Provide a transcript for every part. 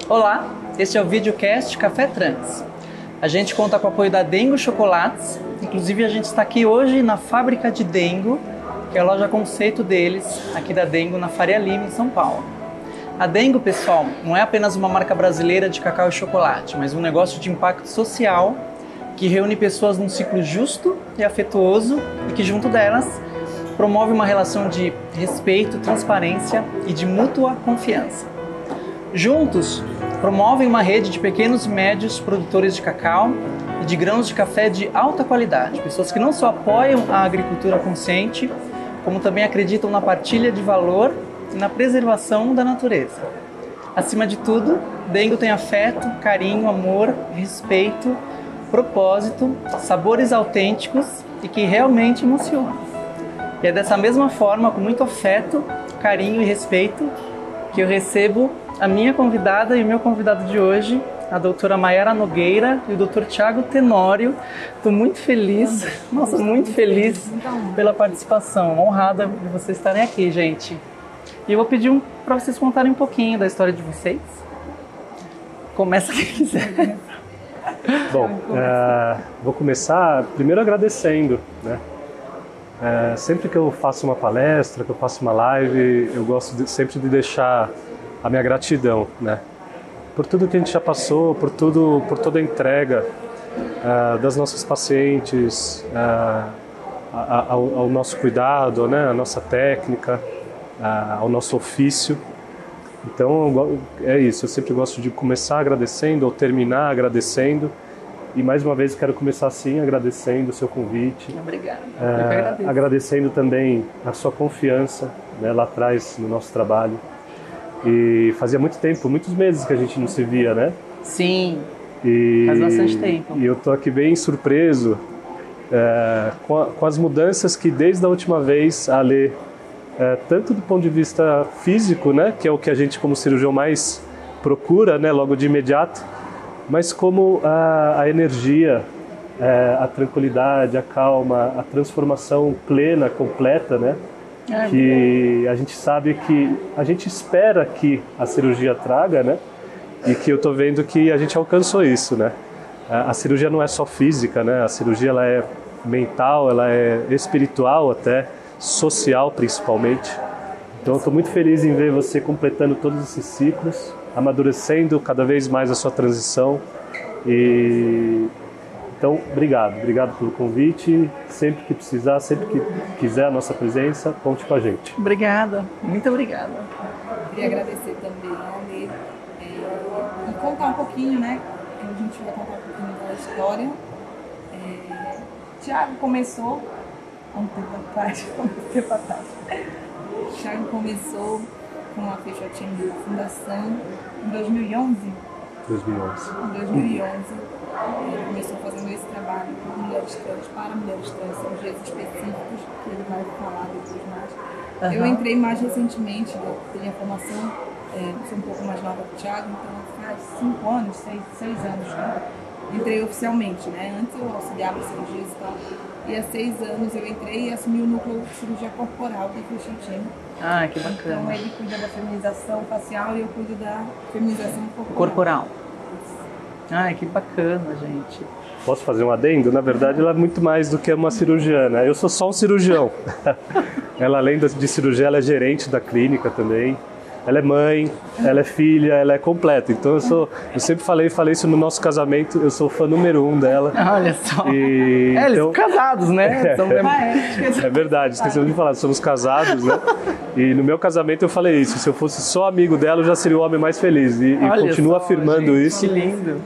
Olá, este é o videocast Café Trans. A gente conta com o apoio da Dengo Chocolates, inclusive a gente está aqui hoje na fábrica de Dengo, que é a loja conceito deles, aqui da Dengo, na Faria Lima, em São Paulo. A Dengo, pessoal, não é apenas uma marca brasileira de cacau e chocolate, mas um negócio de impacto social que reúne pessoas num ciclo justo e afetuoso e que, junto delas, promove uma relação de respeito, transparência e de mútua confiança. Juntos, promovem uma rede de pequenos e médios produtores de cacau e de grãos de café de alta qualidade, pessoas que não só apoiam a agricultura consciente, como também acreditam na partilha de valor e na preservação da natureza. Acima de tudo, Dengo tem afeto, carinho, amor, respeito, propósito, sabores autênticos e que realmente emocionam. E é dessa mesma forma, com muito afeto, carinho e respeito, que eu recebo a minha convidada e o meu convidado de hoje, a doutora Mayara Nogueira e o doutor Thiago Tenório. Estou muito feliz, nossa, muito feliz pela participação, honrada de vocês estarem aqui, gente. E eu vou pedir para vocês contarem um pouquinho da história de vocês. Começa quem quiser. Bom, vou começar primeiro agradecendo, né? Sempre que eu faço uma palestra, que eu faço uma live, eu gosto sempre de deixar a minha gratidão, né? Por tudo que a gente já passou, por toda a entrega das nossas pacientes, ao nosso cuidado, né? A nossa técnica, ao nosso ofício. Então é isso, eu sempre gosto de começar agradecendo ou terminar agradecendo. E mais uma vez quero começar assim, agradecendo o seu convite. Obrigada. Eu que agradeço. Agradecendo também a sua confiança, né, lá atrás no nosso trabalho. E fazia muito tempo, muitos meses que a gente não se via, né? Sim, faz bastante tempo. E eu tô aqui bem surpreso com as mudanças que desde a última vez a Lê, tanto do ponto de vista físico, né, que é o que a gente como cirurgião mais procura, né, logo de imediato, mas como a energia, a tranquilidade, a calma, a transformação plena, completa, né? Que a gente sabe que, a gente espera que a cirurgia traga, né? E que eu tô vendo que a gente alcançou isso, né? A cirurgia não é só física, né? A cirurgia ela é mental, ela é espiritual até, social principalmente. Então eu tô muito feliz em ver você completando todos esses ciclos, amadurecendo cada vez mais a sua transição. Então, obrigado pelo convite. Sempre que precisar, sempre que quiser a nossa presença, conte com a gente. Obrigada, muito obrigada. Queria agradecer também a Lê e contar um pouquinho, né? A gente vai contar um pouquinho da história. Thiago começou há um tempo atrás. Thiago começou com a Fechotinha de Fundação em 2011. Em 2011, ele começou fazendo esse trabalho com mulheres trans, para mulheres trans, cirurgias específicas, que ele vai falar depois mais. Eu entrei mais recentemente, eu tenho a formação, sou um pouco mais nova que o Thiago, então faz 5 anos, 6 anos, né? Entrei oficialmente, né? Antes eu auxiliava cirurgias e tal. E há 6 anos eu entrei e assumi o núcleo de cirurgia corporal da Fechotinha. Ah, que bacana. Então ele cuida da feminização facial e eu cuido da feminização corporal. Ai, que bacana, gente. Posso fazer um adendo? Na verdade, ela é muito mais do que uma cirurgiã, né? Eu sou só um cirurgião. Ela, além de cirurgia, ela é gerente da clínica também. Ela é mãe, ela é filha, ela é completa. Então eu sempre falei isso no nosso casamento, eu sou fã número 1 dela. Olha só. Eles são casados, né? É verdade, esquecemos de falar, somos casados, né? E no meu casamento eu falei isso, se eu fosse só amigo dela, eu já seria o homem mais feliz. E continuo afirmando, gente, isso. Que lindo.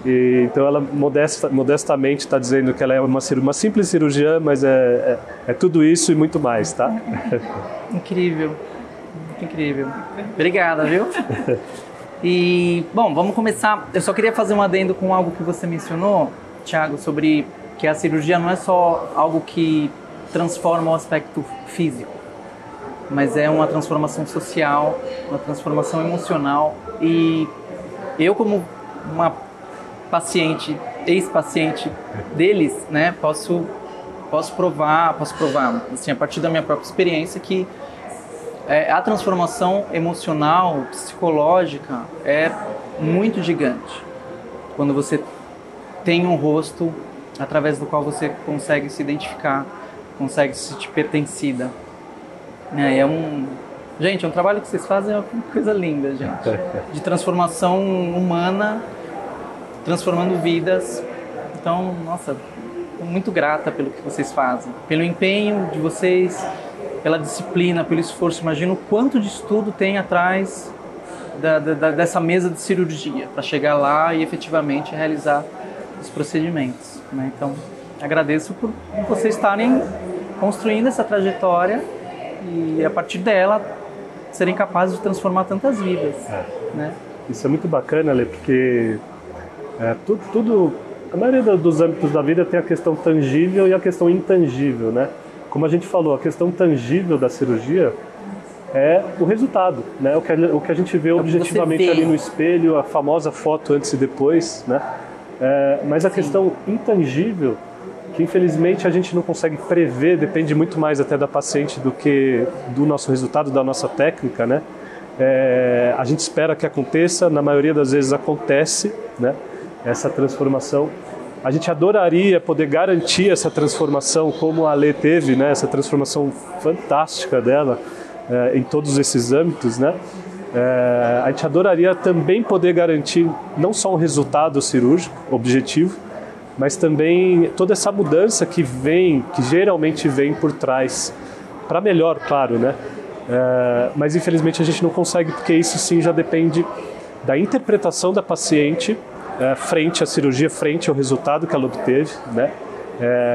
Então ela modestamente está dizendo que ela é uma simples cirurgiã, mas é tudo isso e muito mais, tá? Incrível. Incrível. Obrigada, viu? E, bom, vamos começar. Eu só queria fazer um adendo com algo que você mencionou, Thiago, sobre que a cirurgia não é só algo que transforma o aspecto físico, mas é uma transformação social, uma transformação emocional. E eu, como uma paciente, ex-paciente deles, né, posso provar, assim, a partir da minha própria experiência, que a transformação emocional, psicológica, é muito gigante quando você tem um rosto através do qual você consegue se identificar, consegue se sentir pertencida. Gente, é um trabalho que vocês fazem, é uma coisa linda, gente. De transformação humana, transformando vidas. Então, nossa, estou muito grata pelo que vocês fazem, pelo empenho de vocês, pela disciplina, pelo esforço. Imagino o quanto de estudo tem atrás dessa mesa de cirurgia para chegar lá e efetivamente realizar os procedimentos, né? Então, agradeço por vocês estarem construindo essa trajetória e a partir dela serem capazes de transformar tantas vidas, né? Isso é muito bacana, Lê, porque a maioria dos âmbitos da vida tem a questão tangível e a questão intangível, né? Como a gente falou, a questão tangível da cirurgia é o resultado, né? O que a gente vê objetivamente ali no espelho, a famosa foto antes e depois, né? Mas a questão intangível, que infelizmente a gente não consegue prever, depende muito mais até da paciente do que do nosso resultado, da nossa técnica, né? A gente espera que aconteça, na maioria das vezes acontece, né? Essa transformação. A gente adoraria poder garantir essa transformação como a Lê teve, né? Essa transformação fantástica dela em todos esses âmbitos, né? A gente adoraria também poder garantir não só um resultado cirúrgico objetivo, mas também toda essa mudança que geralmente vem por trás, para melhor, claro, né? Mas infelizmente a gente não consegue, porque isso sim já depende da interpretação da paciente frente à cirurgia, frente ao resultado que ela obteve, né?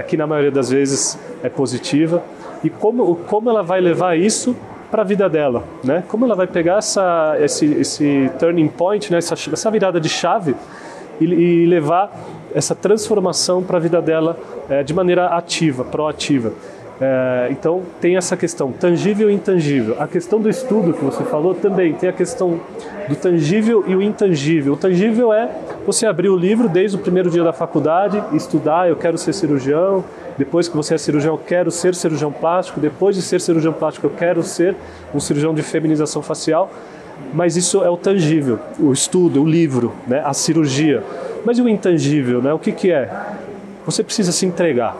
Que na maioria das vezes é positiva, e como ela vai levar isso para a vida dela, né? Como ela vai pegar esse turning point, né? essa virada de chave e levar essa transformação para a vida dela de maneira ativa, proativa. Então tem essa questão tangível e intangível. A questão do estudo que você falou também tem a questão do tangível e o intangível. O tangível é você abrir o livro desde o primeiro dia da faculdade, estudar, eu quero ser cirurgião. Depois que você é cirurgião, eu quero ser cirurgião plástico. Depois de ser cirurgião plástico, eu quero ser um cirurgião de feminização facial. Mas isso é o tangível, o estudo, o livro, né? A cirurgia. Mas e o intangível, né? O que é? Você precisa se entregar,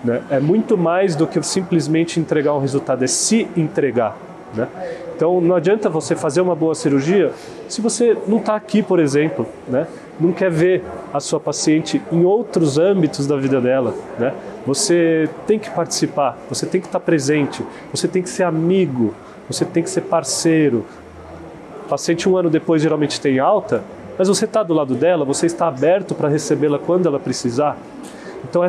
né? É muito mais do que simplesmente entregar um resultado, é se entregar, né? Então não adianta você fazer uma boa cirurgia se você não está aqui, por exemplo, né? Não quer ver a sua paciente em outros âmbitos da vida dela, né? Você tem que participar, você tem que estar presente, você tem que ser amigo, você tem que ser parceiro. O paciente 1 ano depois geralmente tem alta, mas você está do lado dela, você está aberto para recebê-la quando ela precisar. Então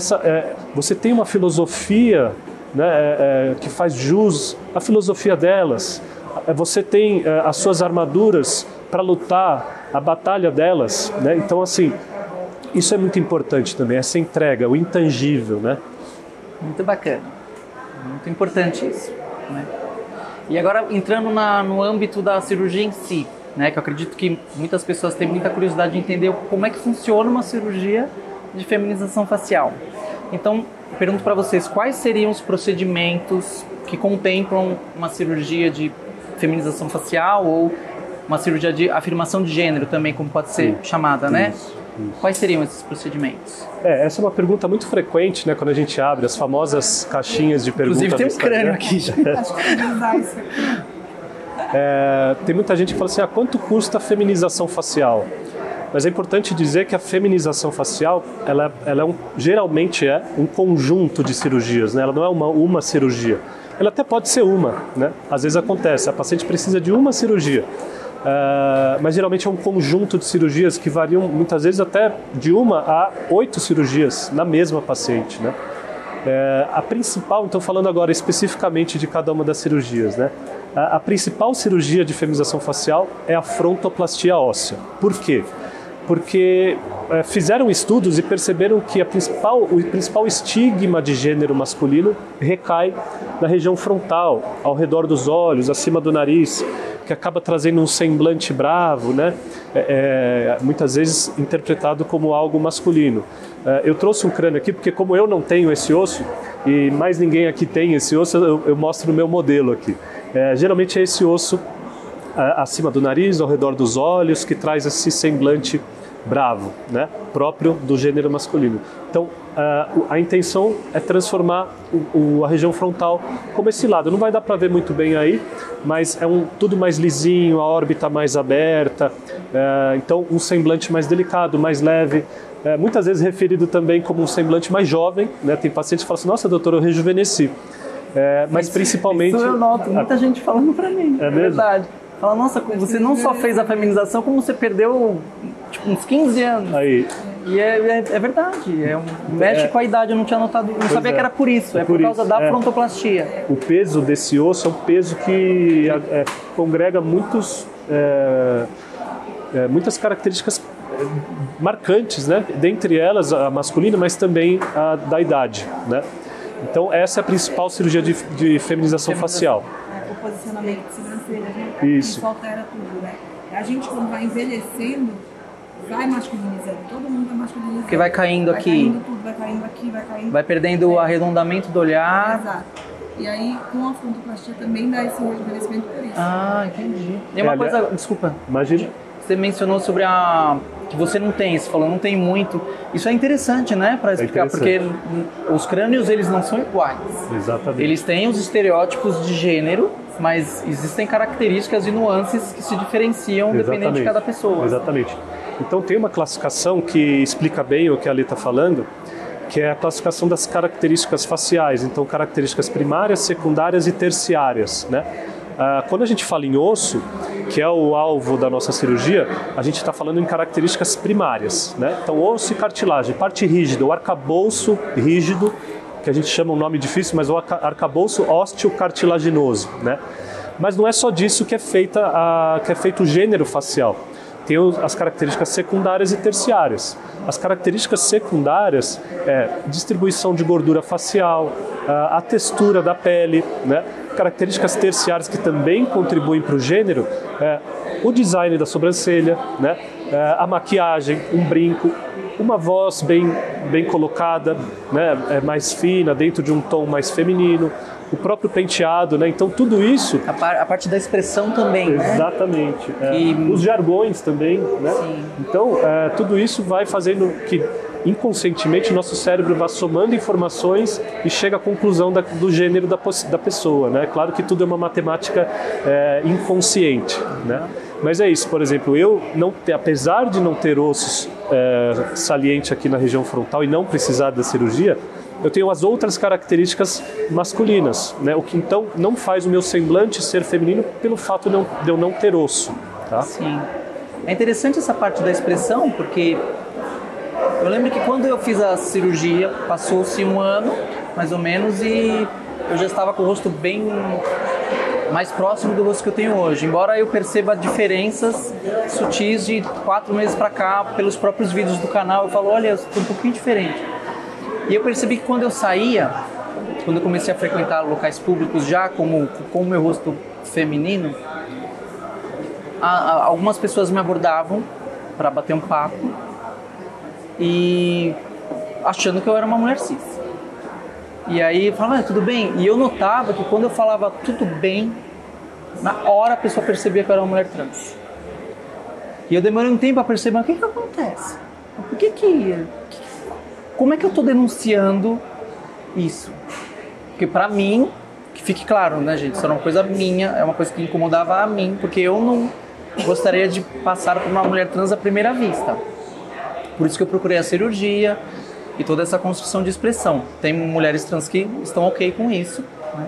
você tem uma filosofia, né, que faz jus à filosofia delas. Você tem as suas armaduras para lutar a batalha delas, né? Então assim, isso é muito importante também, essa entrega, o intangível, né? Muito bacana, muito importante isso, né? E agora entrando no âmbito da cirurgia em si, né? Que eu acredito que muitas pessoas têm muita curiosidade de entender como é que funciona uma cirurgia de feminização facial. Então, pergunto para vocês, quais seriam os procedimentos que contemplam uma cirurgia de feminização facial ou uma cirurgia de afirmação de gênero também, como pode ser chamada, né? Isso. Quais seriam esses procedimentos? Essa é uma pergunta muito frequente, né, quando a gente abre as famosas caixinhas de perguntas. Inclusive tem um crânio aqui já. Acho que eu vou usar isso aqui. Tem muita gente que fala assim, quanto custa a feminização facial? Mas é importante dizer que a feminização facial, ela geralmente é um conjunto de cirurgias, né? Ela não é uma cirurgia. Ela até pode ser uma, né? Às vezes acontece, a paciente precisa de uma cirurgia. Mas geralmente é um conjunto de cirurgias que variam muitas vezes até de 1 a 8 cirurgias na mesma paciente, né? A principal, então falando agora especificamente de cada uma das cirurgias, né? A principal cirurgia de feminização facial é a frontoplastia óssea. Por quê? Porque fizeram estudos e perceberam que o principal estigma de gênero masculino recai na região frontal, ao redor dos olhos, acima do nariz, que acaba trazendo um semblante bravo, né? Muitas vezes interpretado como algo masculino. Eu trouxe um crânio aqui porque como eu não tenho esse osso, e mais ninguém aqui tem esse osso, eu mostro o meu modelo aqui. Geralmente é esse osso acima do nariz, ao redor dos olhos, que traz esse semblante bravo, né? Próprio do gênero masculino. Então, a intenção é transformar a região frontal como esse lado. Não vai dar para ver muito bem aí, mas é tudo mais lisinho, a órbita mais aberta, então um semblante mais delicado, mais leve. Muitas vezes referido também como um semblante mais jovem, né? Tem pacientes que falam assim, nossa, doutor, eu rejuvenesci. Mas principalmente... Isso eu noto, muita gente falando para mim, é verdade. Fala, nossa, você não só fez a feminização, como você perdeu tipo, uns 15 anos. Aí. E é verdade, mexe com a idade, eu não tinha notado, não sabia que era por isso, por causa da frontoplastia. O peso desse osso é um peso que congrega muitas características marcantes, né? Dentre elas a masculina, mas também a da idade, né? Então essa é a principal cirurgia de feminização facial. O posicionamento de sobrancelha, né? Isso. Isso altera tudo, né? A gente, quando vai envelhecendo, vai masculinizando. Todo mundo vai masculinizando. Porque vai caindo aqui. Vai caindo tudo, vai caindo aqui, vai caindo. Vai perdendo o arredondamento do olhar. Exato. E aí, com a frontoplastia também dá esse rejuvenescimento por isso. Ah, entendi. E uma coisa, desculpa. Imagina. Você mencionou sobre que você não tem, você falou, não tem muito. Isso é interessante, né, para explicar, porque os crânios, eles não são iguais. Exatamente. Eles têm os estereótipos de gênero, mas existem características e nuances que se diferenciam dependendo de cada pessoa. Exatamente. Então tem uma classificação que explica bem o que a Ali está falando, que é a classificação das características faciais. Então, características primárias, secundárias e terciárias, né? Quando a gente fala em osso, que é o alvo da nossa cirurgia, a gente está falando em características primárias, né? Então, osso e cartilagem, parte rígida, o arcabouço rígido, que a gente chama um nome difícil, mas o arcabouço ósteo-cartilaginoso, né? Mas não é só disso que é feito o gênero facial. Tem as características secundárias e terciárias. As características secundárias é distribuição de gordura facial, a textura da pele, né? Características terciárias que também contribuem para o gênero, o design da sobrancelha, né? A maquiagem, um brinco, uma voz bem colocada, né? Mais fina, dentro de um tom mais feminino, o próprio penteado, né? Então tudo isso... A parte da expressão também, exatamente, né? Os jargões também, né? Sim. Então tudo isso vai fazendo que inconscientemente nosso cérebro vá somando informações e chega à conclusão do gênero da pessoa, né? Claro que tudo é uma matemática inconsciente, né? Mas é isso, por exemplo, apesar de não ter ossos saliente aqui na região frontal e não precisar da cirurgia, eu tenho as outras características masculinas, né? O que então não faz o meu semblante ser feminino pelo fato de eu não ter osso. Tá? Sim. É interessante essa parte da expressão, porque eu lembro que quando eu fiz a cirurgia, passou-se um ano, mais ou menos, e eu já estava com o rosto bem mais próximo do rosto que eu tenho hoje. Embora eu perceba diferenças sutis de 4 meses para cá, pelos próprios vídeos do canal, eu falo, olha, eu estou um pouquinho diferente. E eu percebi que quando eu saía, quando eu comecei a frequentar locais públicos já com o meu rosto feminino, algumas pessoas me abordavam para bater um papo e achando que eu era uma mulher cis. E aí falavam, tudo bem? E eu notava que quando eu falava tudo bem, na hora a pessoa percebia que eu era uma mulher trans. E eu demorei um tempo a perceber, o que acontece? Como é que eu estou denunciando isso? Porque para mim, que fique claro, né, gente? Isso era uma coisa minha, é uma coisa que incomodava a mim, porque eu não gostaria de passar por uma mulher trans à primeira vista. Por isso que eu procurei a cirurgia e toda essa construção de expressão. Tem mulheres trans que estão ok com isso, né?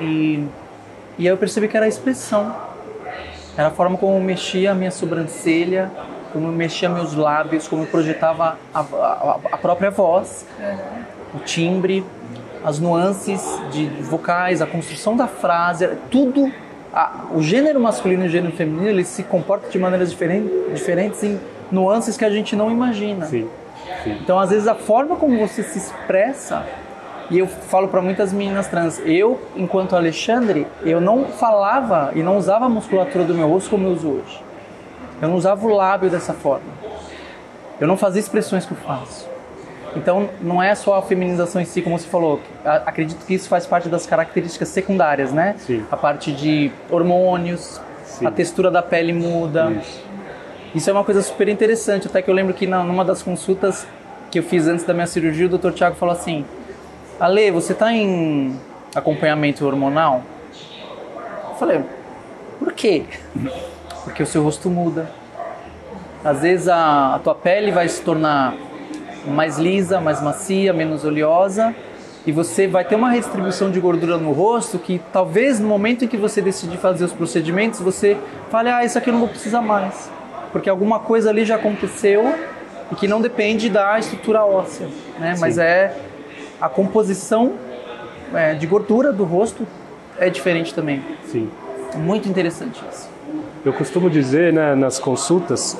E aí eu percebi que era a expressão. Era a forma como eu mexia a minha sobrancelha, como eu mexia meus lábios, como eu projetava a própria voz, o timbre, as nuances de vocais, a construção da frase, tudo. O gênero masculino e o gênero feminino, eles se comportam de maneiras diferentes em nuances que a gente não imagina. Sim, sim. Então, às vezes, a forma como você se expressa, e eu falo para muitas meninas trans, enquanto Alexandre, eu não falava e não usava a musculatura do meu rosto como eu uso hoje. Eu não usava o lábio dessa forma. Eu não fazia expressões que eu faço. Então, não é só a feminização em si, como você falou. Acredito que isso faz parte das características secundárias, né? Sim. A parte de hormônios, a textura da pele muda. Isso é uma coisa super interessante, até que eu lembro que numa das consultas que eu fiz antes da minha cirurgia, o Dr. Thiago falou assim: Ale, você está em acompanhamento hormonal? Eu falei, por quê? Porque o seu rosto muda. Às vezes a tua pele vai se tornar mais lisa, mais macia, menos oleosa, e você vai ter uma redistribuição de gordura no rosto que talvez no momento em que você decidir fazer os procedimentos, você fale, isso aqui eu não vou precisar mais. Porque alguma coisa ali já aconteceu e que não depende da estrutura óssea, né? Mas a composição de gordura do rosto é diferente também. Sim. Muito interessante isso. Eu costumo dizer, né, nas consultas,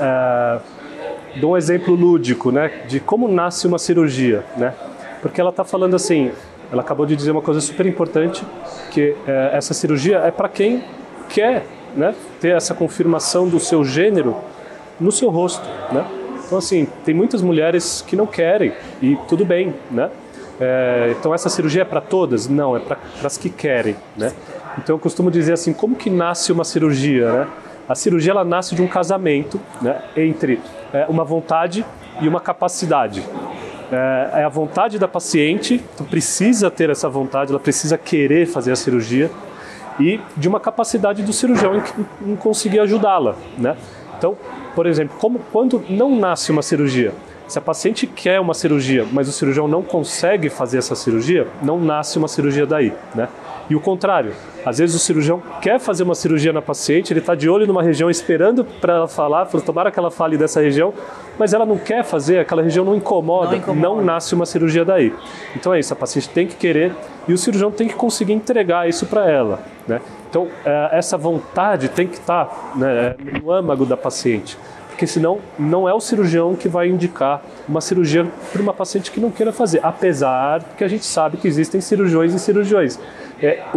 dou um exemplo lúdico, né, de como nasce uma cirurgia, né? Porque ela está falando assim, ela acabou de dizer uma coisa super importante, que essa cirurgia é para quem quer, né, ter essa confirmação do seu gênero no seu rosto, né? Então assim, tem muitas mulheres que não querem e tudo bem, né? Então essa cirurgia é para todas? Não, é para as que querem, né? Então eu costumo dizer assim, como que nasce uma cirurgia, né? A cirurgia ela nasce de um casamento, né, entre uma vontade e uma capacidade. É a vontade da paciente, então precisa ter essa vontade, ela precisa querer fazer a cirurgia, e de uma capacidade do cirurgião em conseguir ajudá-la, né? Então, por exemplo, quando não nasce uma cirurgia, se a paciente quer uma cirurgia, mas o cirurgião não consegue fazer essa cirurgia, não nasce uma cirurgia daí, né? E o contrário, às vezes o cirurgião quer fazer uma cirurgia na paciente, ele está de olho numa região esperando para ela falar, tomara que ela fale dessa região, mas ela não quer fazer, aquela região não incomoda, não nasce uma cirurgia daí. Então é isso, a paciente tem que querer e o cirurgião tem que conseguir entregar isso para ela, né? Então essa vontade tem que estar, né, no âmago da paciente, porque senão não é o cirurgião que vai indicar uma cirurgia para uma paciente que não queira fazer, apesar que a gente sabe que existem cirurgiões e cirurgiões.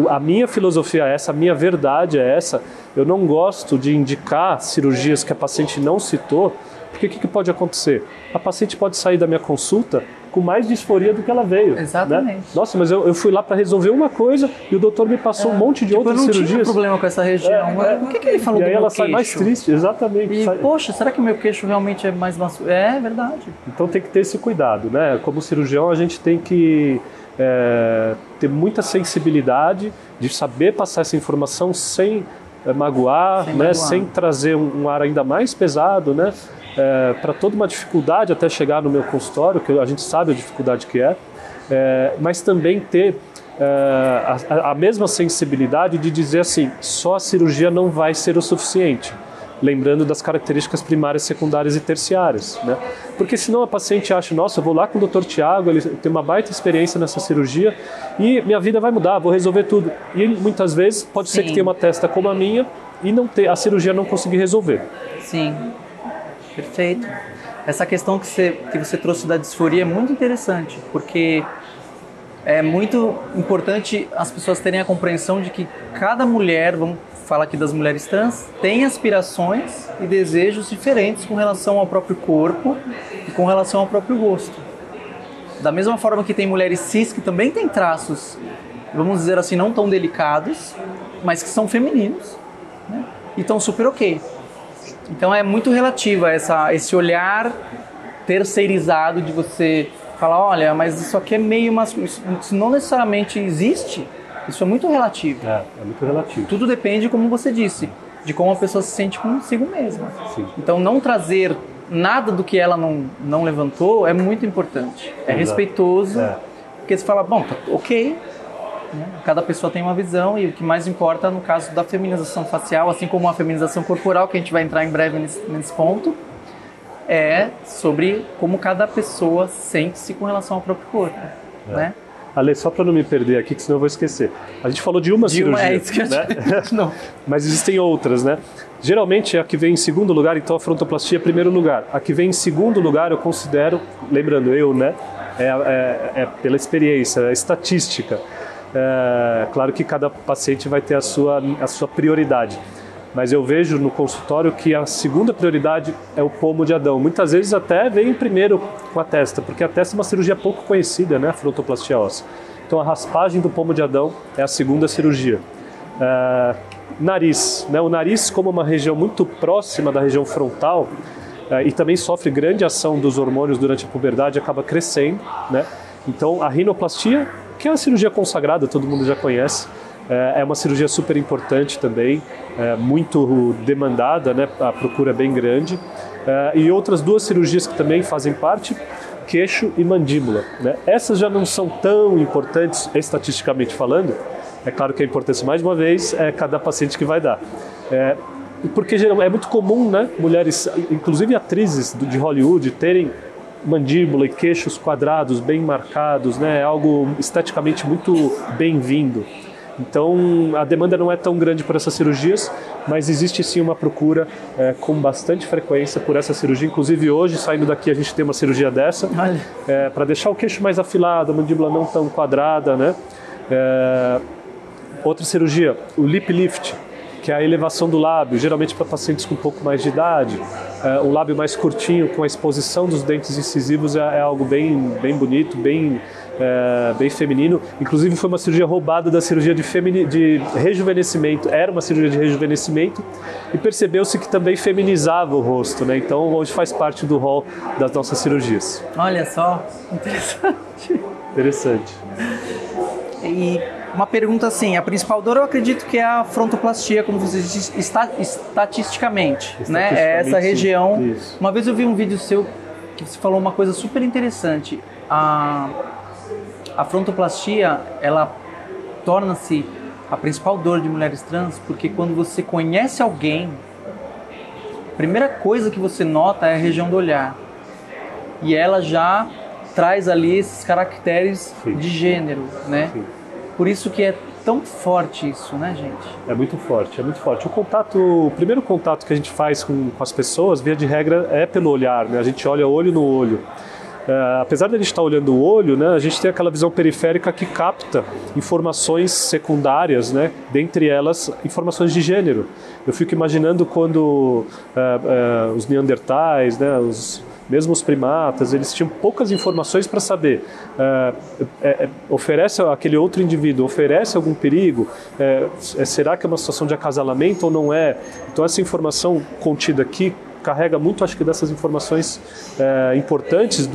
A minha filosofia é essa, a minha verdade é essa, eu não gosto de indicar cirurgias que a paciente não citou, porque o que pode acontecer? A paciente pode sair da minha consulta com mais disforia do que ela veio. Exatamente. Né? Nossa, mas eu fui lá para resolver uma coisa e o doutor me passou um monte de outras cirurgias. Eu não tinha problema com essa região. O que ele falou do meu queixo? E aí ela sai mais triste, exatamente. E, poxa, será que o meu queixo realmente é mais macio? É verdade. Então tem que ter esse cuidado, né? Como cirurgião a gente tem que ter muita sensibilidade de saber passar essa informação sem magoar, né? Sem trazer um ar ainda mais pesado, né? Para toda uma dificuldade até chegar no meu consultório, que a gente sabe a dificuldade que mas também ter a mesma sensibilidade de dizer assim, só a cirurgia não vai ser o suficiente, lembrando das características primárias, secundárias e terciárias, né? Porque senão a paciente acha, nossa, eu vou lá com o Dr. Thiago, ele tem uma baita experiência nessa cirurgia e minha vida vai mudar, vou resolver tudo. E muitas vezes pode ser que tenha uma testa como a minha e a cirurgia não conseguir resolver. Sim. Perfeito. Essa questão que você trouxe da disforia é muito interessante, porque é muito importante as pessoas terem a compreensão de que cada mulher, vamos falar aqui das mulheres trans, tem aspirações e desejos diferentes com relação ao próprio corpo e com relação ao próprio rosto. Da mesma forma que tem mulheres cis que também têm traços, vamos dizer assim, não tão delicados, mas que são femininos, né? E estão super ok. Então é muito relativa esse olhar terceirizado de você falar, olha, mas isso aqui é meio masculino, isso não necessariamente existe, isso é muito relativo. É muito relativo. Tudo depende, como você disse, de como a pessoa se sente consigo mesma. Sim. Então não trazer nada do que ela não levantou é muito importante. É respeitoso, porque você fala, bom, tá ok. Cada pessoa tem uma visão e o que mais importa no caso da feminização facial, assim como a feminização corporal, que a gente vai entrar em breve nesse ponto, é sobre como cada pessoa sente-se com relação ao próprio corpo, né? Ale, só para não me perder aqui, que senão eu vou esquecer. A gente falou de uma cirurgia, é isso que eu né? Não. Mas existem outras, né? Geralmente a que vem em segundo lugar, então a frontoplastia é primeiro lugar. A que vem em segundo lugar eu considero, lembrando eu, né? É pela experiência, é estatística. Claro que cada paciente vai ter a sua prioridade, mas eu vejo no consultório que a segunda prioridade é o pomo de Adão. Muitas vezes até vem primeiro com a testa, porque a testa é uma cirurgia pouco conhecida, né? A frontoplastia óssea. Então a raspagem do pomo de Adão é a segunda cirurgia. Nariz, né? O nariz, como uma região muito próxima da região frontal, e também sofre grande ação dos hormônios durante a puberdade, acaba crescendo, né? Então a rinoplastia, que é uma cirurgia consagrada, todo mundo já conhece, é uma cirurgia super importante também, muito demandada, né? A procura é bem grande. E outras duas cirurgias que também fazem parte, queixo e mandíbula, né? Essas já não são tão importantes estatisticamente falando. É claro que a importância, mais uma vez, é cada paciente que vai dar. Porque é muito comum, né, mulheres, inclusive atrizes de Hollywood, terem mandíbula e queixos quadrados, bem marcados, né? É algo esteticamente muito bem-vindo. Então, a demanda não é tão grande por essas cirurgias, mas existe sim uma procura com bastante frequência por essa cirurgia. Inclusive hoje, saindo daqui, a gente tem uma cirurgia dessa, para deixar o queixo mais afilado, a mandíbula não tão quadrada, né? Outra cirurgia, o lip lift, que é a elevação do lábio, geralmente para pacientes com um pouco mais de idade. Um lábio mais curtinho, com a exposição dos dentes incisivos, é algo bem bonito, bem feminino. Inclusive foi uma cirurgia roubada da cirurgia de rejuvenescimento. Era uma cirurgia de rejuvenescimento e percebeu-se que também feminizava o rosto, né? Então hoje faz parte do rol das nossas cirurgias. Olha só, interessante. Interessante. E uma pergunta assim, a principal dor eu acredito que é a frontoplastia, como você disse, estatisticamente, né? É essa região. Isso. Uma vez eu vi um vídeo seu que você falou uma coisa super interessante. A frontoplastia, ela torna-se a principal dor de mulheres trans porque quando você conhece alguém, a primeira coisa que você nota é a região do olhar. E ela já traz ali esses caracteres de gênero, né? Sim. Por isso que é tão forte isso, né, gente? É muito forte, é muito forte. O primeiro contato que a gente faz com as pessoas, via de regra, é pelo olhar, né? A gente olha olho no olho. Apesar de a gente estar olhando o olho, né, a gente tem aquela visão periférica que capta informações secundárias, né, dentre elas informações de gênero. Eu fico imaginando quando os neandertais, né, mesmo os primatas, eles tinham poucas informações para saber, oferece aquele outro indivíduo, oferece algum perigo, será que é uma situação de acasalamento ou não é? Então essa informação contida aqui carrega muito, acho que, dessas informações importantes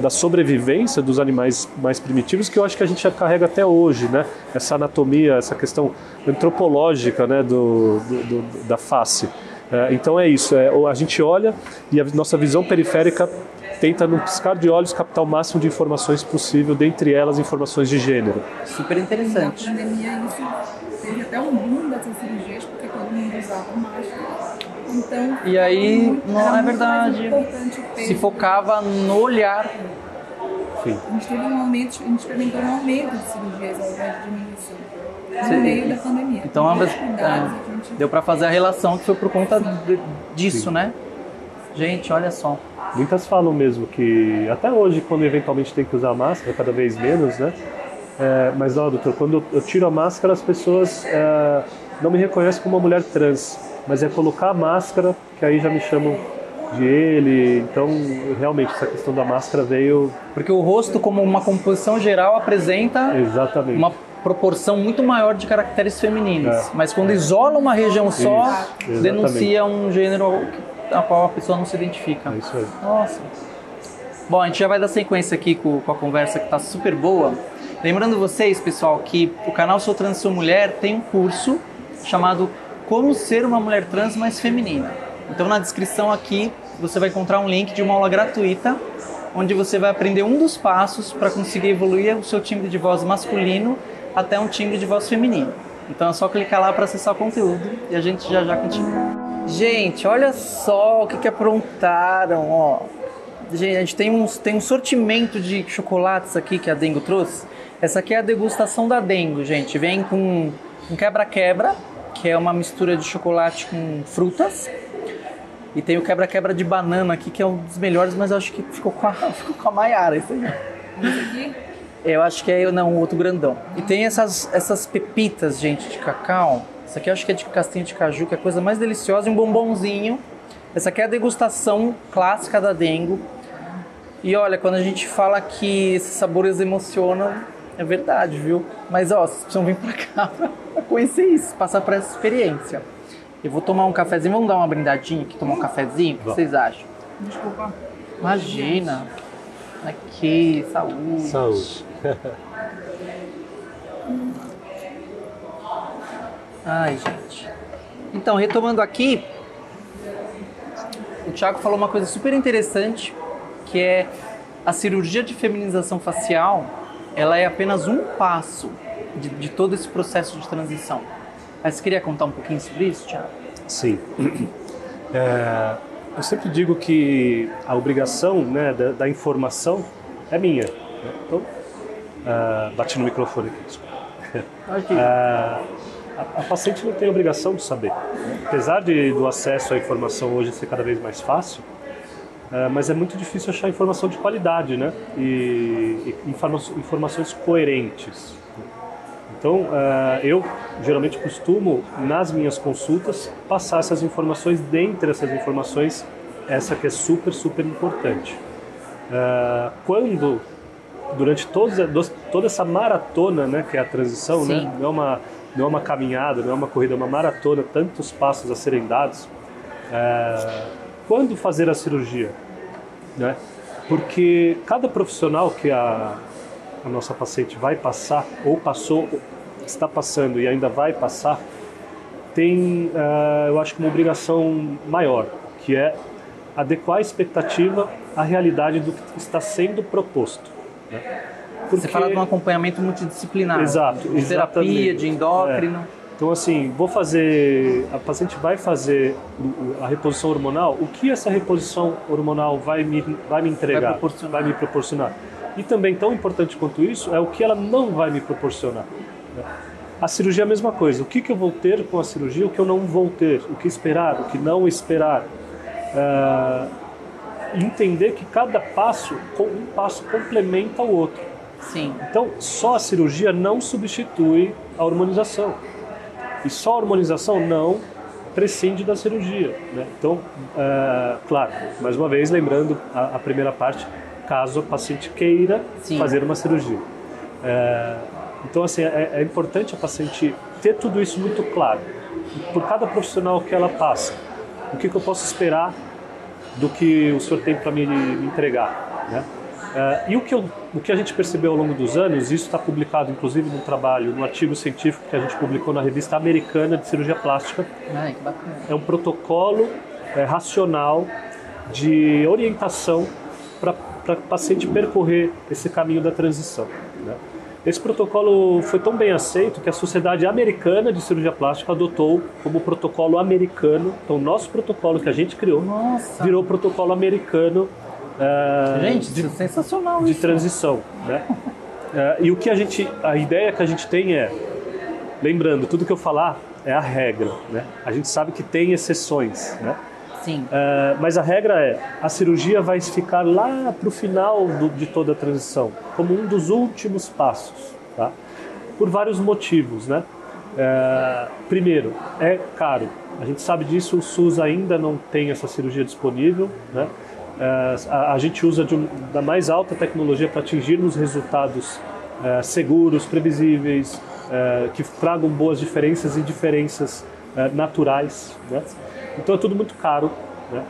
da sobrevivência dos animais mais primitivos, que eu acho que a gente já carrega até hoje, né? Essa anatomia, essa questão antropológica, né, da face. Então é isso, a gente olha e a nossa visão periférica tenta, num piscar de olhos, captar o máximo de informações possível, dentre elas informações de gênero. Super interessante. Na pandemia isso teve até um boom dessas cirurgias, porque todo mundo usava máscara. Então, e aí, não é verdade, se focava no olhar. Sim. A gente teve um aumento, a gente experimentou um aumento de cirurgias ao invés de diminuição. No meio da pandemia. Então deu para fazer a relação que foi por conta disso, sim, né? Gente, olha só. Muitas falam mesmo que até hoje, quando eventualmente tem que usar máscara, cada vez menos, né? Mas, doutor, quando eu tiro a máscara, as pessoas não me reconhecem como uma mulher trans, mas é colocar a máscara que aí já me chamam de ele. Então, realmente, essa questão da máscara veio... Porque o rosto, como uma composição geral, apresenta... Exatamente. Uma proporção muito maior de caracteres femininos. Mas quando isola uma região só, denuncia um gênero a qual a pessoa não se identifica. É isso aí. Nossa. Bom, a gente já vai dar sequência aqui com a conversa que está super boa. Lembrando vocês, pessoal, que o canal Sou Trans, Sou Mulher tem um curso chamado Como Ser Uma Mulher Trans Mais Feminina. Então, na descrição aqui, você vai encontrar um link de uma aula gratuita, onde você vai aprender um dos passos para conseguir evoluir o seu timbre de voz masculino até um timbre de voz feminino. Então é só clicar lá para acessar o conteúdo e a gente já continua. Gente, olha só o que aprontaram, ó. Gente, a gente tem um sortimento de chocolates aqui que a Dengo trouxe. Essa aqui é a degustação da Dengo, gente. Vem com um quebra-quebra, que é uma mistura de chocolate com frutas. E tem o quebra-quebra de banana aqui, que é um dos melhores, mas eu acho que ficou com a Maiara isso aí. Esse aqui? Eu acho que é o outro grandão. E tem essas pepitas, gente, de cacau. Essa aqui eu acho que é de castanha de caju, que é a coisa mais deliciosa. E um bombonzinho. Essa aqui é a degustação clássica da Dengo. E olha, quando a gente fala que esses sabores emocionam, É verdade, viu? Mas ó, vocês precisam vir pra cá pra conhecer isso, passar por essa experiência. Eu vou tomar um cafezinho, vamos dar uma brindadinha aqui, tomar um cafezinho? O que vocês acham? Desculpa. Imagina. Aqui, saúde. Saúde. Ai, gente. Então, retomando aqui, o Thiago falou uma coisa super interessante, que é a cirurgia de feminização facial, ela é apenas um passo de todo esse processo de transição. Mas você queria contar um pouquinho sobre isso, Thiago? Sim. Eu sempre digo que a obrigação, né, da informação é minha. Né? Então, bati no microfone aqui, desculpa. A paciente não tem obrigação de saber. Apesar do acesso à informação hoje ser cada vez mais fácil, mas é muito difícil achar informação de qualidade, né? E informações coerentes. Então, eu geralmente costumo, nas minhas consultas, passar essas informações. Dentre essas informações, essa que é super, super importante. Quando, durante toda essa maratona, né, que é a transição, né, não é uma caminhada, não é uma corrida, é uma maratona, tantos passos a serem dados. Quando fazer a cirurgia? Né? Porque cada profissional que a nossa paciente vai passar, ou passou, está passando e ainda vai passar, tem, eu acho que uma obrigação maior, que é adequar a expectativa à realidade do que está sendo proposto. Né? Porque... Você fala de um acompanhamento multidisciplinar. Exato, de terapia, de endócrino. Então, assim, a paciente vai fazer a reposição hormonal, o que essa reposição hormonal vai me entregar, vai me proporcionar. E também, tão importante quanto isso, é o que ela não vai me proporcionar. Né? A cirurgia é a mesma coisa. O que eu vou ter com a cirurgia, o que eu não vou ter, o que esperar, o que não esperar. Entender que cada passo, um passo complementa o outro. Sim. Então, só a cirurgia não substitui a hormonização. E só a hormonização não prescinde da cirurgia. Né? Então, claro, mais uma vez, lembrando a primeira parte, caso a paciente queira fazer uma cirurgia. Então, assim, é importante a paciente ter tudo isso muito claro. Por cada profissional que ela passa, o que eu posso esperar do que o senhor tem para me entregar. Né? E o que a gente percebeu ao longo dos anos, isso está publicado inclusive num trabalho, num artigo científico que a gente publicou na Revista Americana de Cirurgia Plástica. Ai, que bacana. É um protocolo racional de orientação para o paciente percorrer esse caminho da transição. Né? Esse protocolo foi tão bem aceito que a Sociedade Americana de Cirurgia Plástica adotou como protocolo americano. Então, o nosso protocolo que a gente criou virou protocolo americano. Gente, isso é sensacional. De transição, né? E a ideia que a gente tem é, lembrando, tudo que eu falar é a regra, né? A gente sabe que tem exceções, né? Sim. Mas a regra é, a cirurgia vai ficar lá para o final de toda a transição, como um dos últimos passos, tá? Por vários motivos, né? Primeiro, é caro. A gente sabe disso, o SUS ainda não tem essa cirurgia disponível, né? A gente usa da mais alta tecnologia para atingirmos resultados seguros, previsíveis, que tragam boas diferenças e diferenças naturais, né? Então é tudo muito caro, né?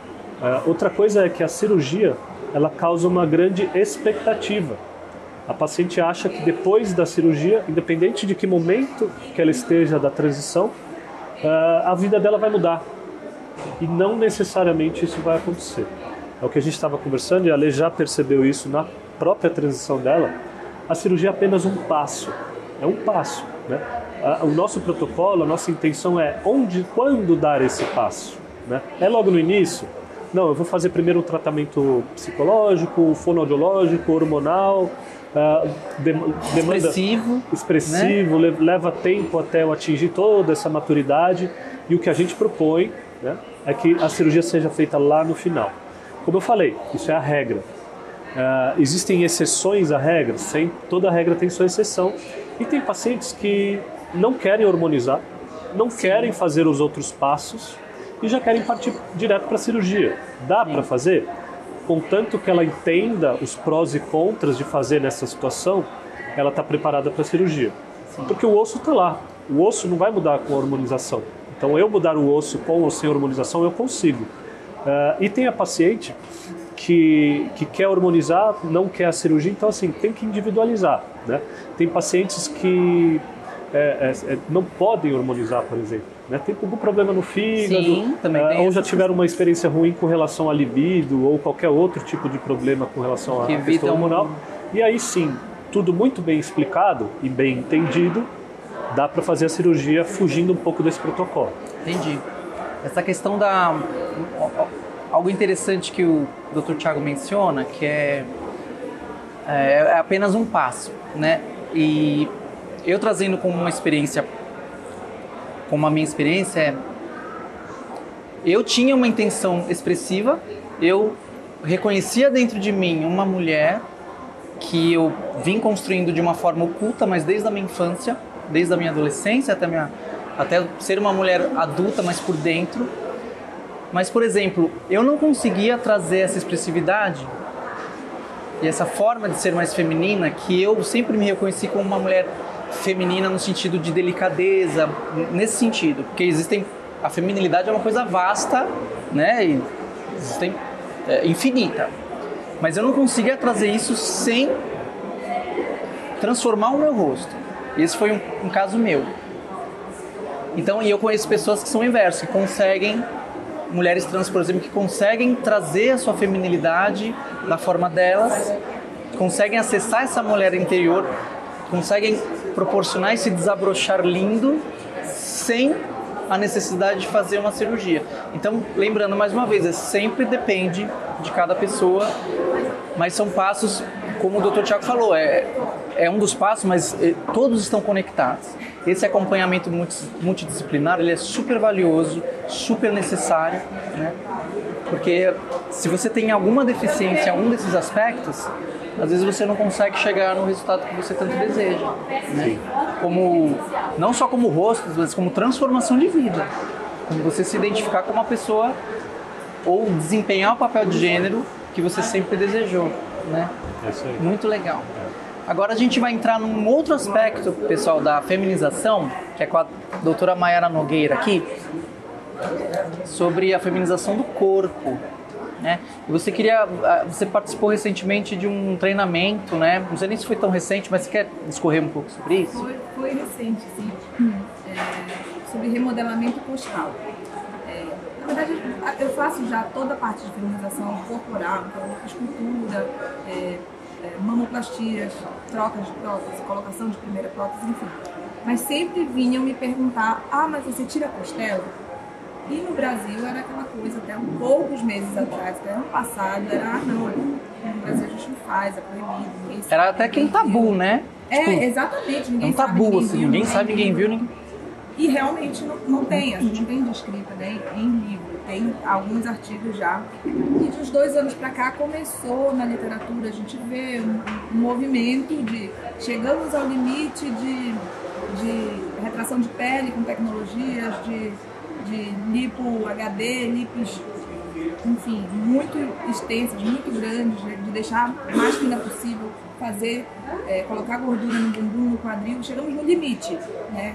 Outra coisa é que a cirurgia ela causa uma grande expectativa. A paciente acha que depois da cirurgia, independente de que momento que ela esteja da transição, a vida dela vai mudar. E não necessariamente isso vai acontecer. É o que a gente estava conversando e a Lê já percebeu isso na própria transição dela. A cirurgia é apenas um passo. É um passo, né? O nosso protocolo, a nossa intenção é quando dar esse passo, né? É logo no início? Não, eu vou fazer primeiro um tratamento psicológico, fonoaudiológico, hormonal, demanda expressivo, né? Leva tempo até eu atingir toda essa maturidade. E o que a gente propõe, né, é que a cirurgia seja feita lá no final. Como eu falei, isso é a regra. Existem exceções à regra, toda regra tem sua exceção. E tem pacientes que não querem hormonizar, não querem fazer os outros passos e já querem partir direto para a cirurgia. Dá para fazer? Contanto que ela entenda os prós e contras de fazer nessa situação, ela está preparada para a cirurgia. Sim. Porque o osso está lá. O osso não vai mudar com a hormonização. Então, eu mudar o osso com ou sem hormonização, eu consigo. E tem a paciente que quer hormonizar, não quer a cirurgia, então, assim, tem que individualizar, né? Tem pacientes que não podem hormonizar, por exemplo, né? Tem algum problema no fígado, sim, também tem ou já tiveram uma experiência ruim com relação à libido, ou qualquer outro tipo de problema com relação à questão hormonal. E aí, sim, tudo muito bem explicado e bem entendido, dá para fazer a cirurgia fugindo um pouco desse protocolo. Entendi. Essa questão da... Algo interessante que o Dr. Thiago menciona, que é apenas um passo, né? E eu trazendo como uma experiência, como a minha experiência eu tinha uma intenção expressiva, eu reconhecia dentro de mim uma mulher que eu vim construindo de uma forma oculta, mas desde a minha infância, desde a minha adolescência até ser uma mulher adulta, mas por dentro. Mas, por exemplo, eu não conseguia trazer essa expressividade e essa forma de ser mais feminina, que eu sempre me reconheci como uma mulher feminina no sentido de delicadeza, nesse sentido, porque a feminilidade é uma coisa vasta, né, e infinita, mas eu não conseguia trazer isso sem transformar o meu rosto. Esse foi um caso meu. Então, e eu conheço pessoas que são o inverso, que conseguem, mulheres trans, por exemplo, que conseguem trazer a sua feminilidade da forma delas, conseguem acessar essa mulher interior, conseguem proporcionar esse desabrochar lindo sem a necessidade de fazer uma cirurgia. Então, lembrando mais uma vez, sempre depende de cada pessoa, mas são passos, como o Dr. Thiago falou, é um dos passos, mas todos estão conectados. Esse acompanhamento multidisciplinar, ele é super valioso, super necessário, né? Porque se você tem alguma deficiência em algum desses aspectos, às vezes você não consegue chegar no resultado que você tanto deseja, né? Não só como rosto, mas como transformação de vida. Como você se identificar como uma pessoa ou desempenhar o papel de gênero que você sempre desejou, né? É isso aí. Muito legal. Agora a gente vai entrar num outro aspecto, pessoal, da feminização, que é com a doutora Mayara Nogueira aqui, sobre a feminização do corpo, né? Você participou recentemente de um treinamento, né? Não sei nem se foi tão recente, mas você quer discorrer um pouco sobre isso? Foi recente, sim. Sobre remodelamento postal. Na verdade, eu faço já toda a parte de feminização corporal, então escultura, mamoplastias, trocas de prótese, colocação de primeira prótese, enfim. Mas sempre vinham me perguntar, mas você tira a costela? E no Brasil era aquela coisa, até poucos meses atrás, até ano passado, não, no Brasil a gente não faz, é proibido, ninguém sabe. Era até que um tabu, né? Exatamente, ninguém sabe. Um tabu, assim, ninguém sabe, ninguém viu, E realmente não tem, a gente não tem descrita, né, em livro, tem alguns artigos já. E de uns 2 anos para cá começou na literatura, a gente vê um movimento de chegamos ao limite de retração de pele com tecnologias, de lipo HD, lipos, enfim, muito extensas, muito grandes, de deixar mais fina possível, colocar gordura no bumbum, no quadril, chegamos no limite, né?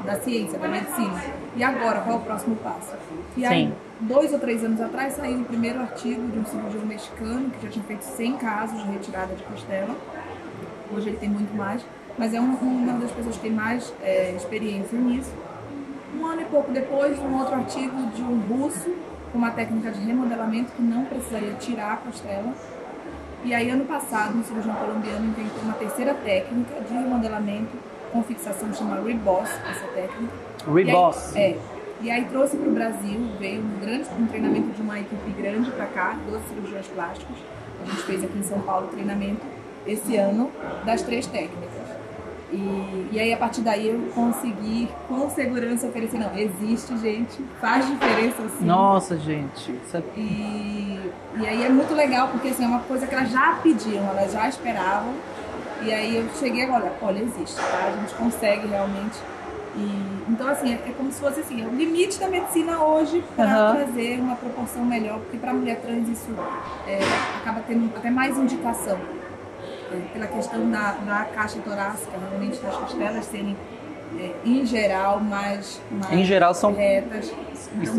Da ciência, da medicina. E agora, qual é o próximo passo? E aí, 2 ou 3 anos atrás, saiu o primeiro artigo de um cirurgião mexicano que já tinha feito 100 casos de retirada de costela. Hoje ele tem muito mais, mas é uma das pessoas que tem mais experiência nisso. 1 ano e pouco depois, um outro artigo de um russo com uma técnica de remodelamento que não precisaria tirar a costela. E aí, ano passado, um cirurgião colombiano inventou uma terceira técnica de remodelamento com fixação, chama Reboss, essa técnica. Reboss? E aí trouxe para o Brasil, veio um treinamento de uma equipe grande para cá, 12 cirurgiões plásticos. A gente fez aqui em São Paulo o treinamento esse ano das 3 técnicas. E aí, a partir daí, eu consegui, com segurança, oferecer, não, existe, gente, faz diferença sim. Nossa, gente. E aí é muito legal, porque assim, é uma coisa que elas já pediam, elas já esperavam. E aí eu cheguei agora, olha, existe, tá? A gente consegue realmente. Então, assim, é como se fosse assim, é o limite da medicina hoje para trazer uma proporção melhor, porque para a mulher trans isso acaba tendo até mais indicação. pela questão da caixa torácica, realmente das costelas serem, em geral, mais em geral são retas. Então,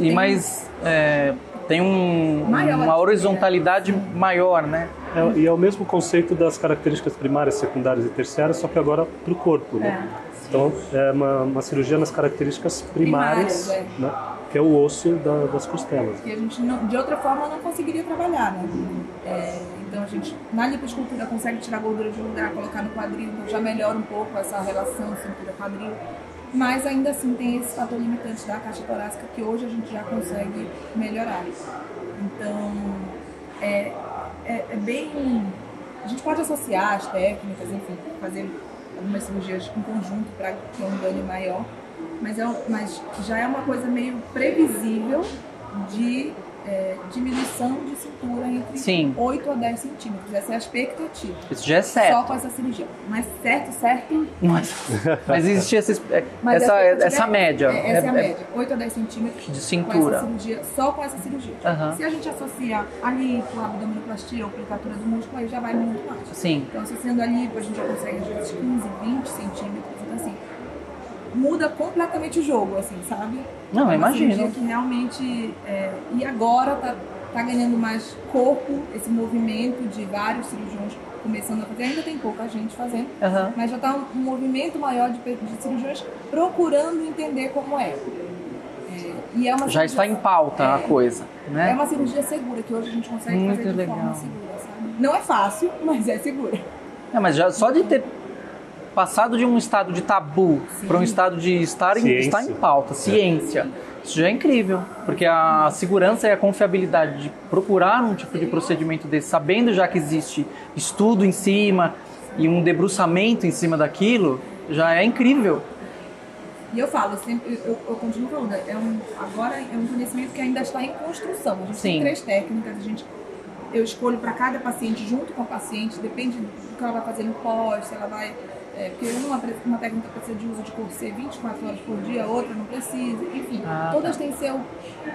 tem uma horizontalidade maior, né? E é o mesmo conceito das características primárias, secundárias e terciárias, só que agora para o corpo, né? Então, é uma cirurgia nas características primárias, né? Que é o osso das costelas. Que a gente, de outra forma, não conseguiria trabalhar, né? Então, a gente, na lipoescultura, consegue tirar a gordura de um lugar, colocar no quadril, então já melhora um pouco essa relação cintura-quadril. Mas, ainda assim, tem esse fator limitante da caixa torácica que hoje a gente já consegue melhorar. Então, é bem... A gente pode associar as técnicas, enfim, fazer algumas cirurgias em conjunto para ter um ganho maior, mas já é uma coisa meio previsível de diminuição de cintura entre 8 a 10 centímetros. Essa é a expectativa. Isso já é certo. Só com essa cirurgia. Mas certo... Mas existe essa média. Essa é a média. 8 a 10 centímetros de cintura. Com essa cirurgia, só com essa cirurgia. Se a gente associa a lipo, a abdominoplastia ou aplicatura do músculo, aí já vai muito mais. Sim. Então, associando a lipo, a gente já consegue às vezes 15, 20 centímetros. Então, assim, muda completamente o jogo, assim, sabe? Não, eu imagino. Cirurgia que realmente... e agora tá ganhando mais corpo, esse movimento de vários cirurgiões começando a fazer. Ainda tem pouca gente fazendo, mas já tá um movimento maior de cirurgiões procurando entender como é. E é uma já está em pauta a coisa, né? É uma cirurgia segura, que hoje a gente consegue fazer de forma segura, sabe? Não é fácil, mas é segura. Mas já só de ter passado de um estado de tabu para um estado de estar em pauta, ciência. Isso já é incrível, porque a segurança e a confiabilidade de procurar um tipo de procedimento desse, sabendo já que existe estudo em cima e um debruçamento em cima daquilo, já é incrível. E eu falo, eu continuo falando, agora é um conhecimento que ainda está em construção. A gente tem 3 técnicas, eu escolho para cada paciente, junto com a paciente, depende do que ela vai fazer no pós, se ela vai... porque uma técnica precisa de uso de corset 24 horas por dia, outra não precisa, enfim, todas têm seu